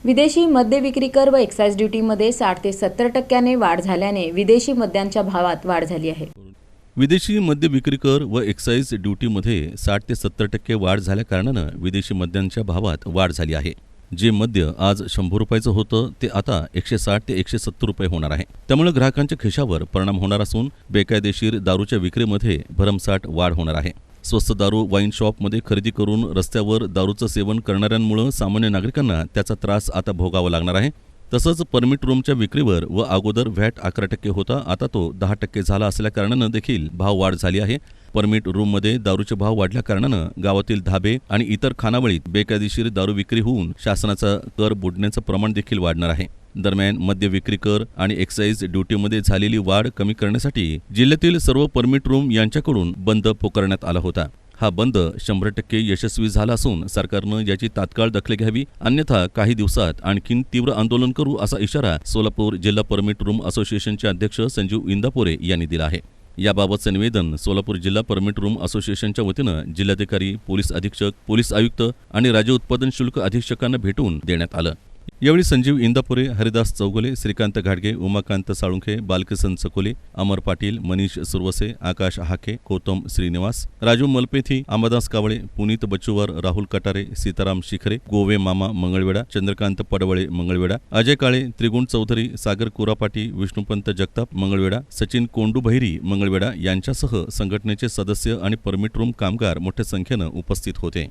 विदेशी मद्य विक्री कर व एक्साईज ड्युटीमध्ये 60 ते 70% वाढ झाल्याने विदेशी मद्यांच्या भावात वाढ झाली आहे। विदेशी मद्य विक्री कर व एक्साईज ड्युटीमध्ये 60 ते 70% वाढ झाल्या कारणानं विदेशी मद्यांच्या भावात वाढ झाली आहे। जे मद्य आज 100 रुपयाचं होतं ते आता 160 ते 170 रुपये होणार आहे। त्यामुळे ग्राहकांच्या खिशावर परिणाम होणार असून बेकायदेशीर दारूच्या विक्रीमध्ये भरमसाठ वाढ होणार आहे। स्वस्त दारू वाईन शॉपमध्ये खरेदी करून रस्त्यावर दारूचं सेवन करणाऱ्यांमुळे सामान्य नागरिकांना त्याचा त्रास आता भोगावा लागणार आहे। तसंच परमिट रूमच्या विक्रीवर व अगोदर व्हॅट 11% होता, आता तो 10% झाला असल्या कारणानं देखील भाव वाढ झाली आहे। परमिट रूममध्ये दारूचे भाव वाढल्या कारणानं गावातील धाबे आणि इतर खानावळीत बेकायदेशीर दारू विक्री होऊन शासनाचा कर बुडण्याचं प्रमाण देखील वाढणार आहे। दरम्यान मद्य विक्री कर आणि एक्साईज ड्युटीमध्ये झालेली वाढ कमी करण्यासाठी जिल्ह्यातील सर्व परमिट रूम यांच्याकडून बंद पुकारण्यात आला होता। हा बंद 100% यशस्वी झाला असून सरकारनं याची तात्काळ दखल घ्यावी, अन्यथा काही दिवसात आणखीन तीव्र आंदोलन करू असा इशारा सोलापूर जिल्हा परमिट रूम असोसिएशनचे अध्यक्ष संजीव इंदापुरे यांनी दिला आहे। याबाबतचं निवेदन सोलापूर जिल्हा परमिट रूम असोसिएशनच्या वतीनं जिल्हाधिकारी, पोलीस अधीक्षक, पोलीस आयुक्त आणि राज्य उत्पादन शुल्क अधीक्षकांना भेटून देण्यात आलं। यावेळी संजीव इंदापुरे, हरिदास चौगुले, श्रीकांत घाडगे, उमाकांत साळुंखे, बालकिसन चकोले, अमर पाटील, मनीष सुरवसे, आकाश हाके, गौतम श्रीनिवास, राजू मलपेथी, अंबादास कावळे, पुनीत बच्चूवार, राहुल कटारे, सीताराम शिखरे, गोवे मामा मंगळवेढा, चंद्रकांत पडवळे मंगळवेढा, अजय काळे, त्रिगुण चौधरी, सागर कोरापाटी, विष्णुपंत जगताप मंगळवेढा, सचिन कोंडू बहिरी मंगळवेढा यांच्यासह संघटनेचे सदस्य आणि परमिट रूम कामगार मोठ्या संख्येनं उपस्थित होते।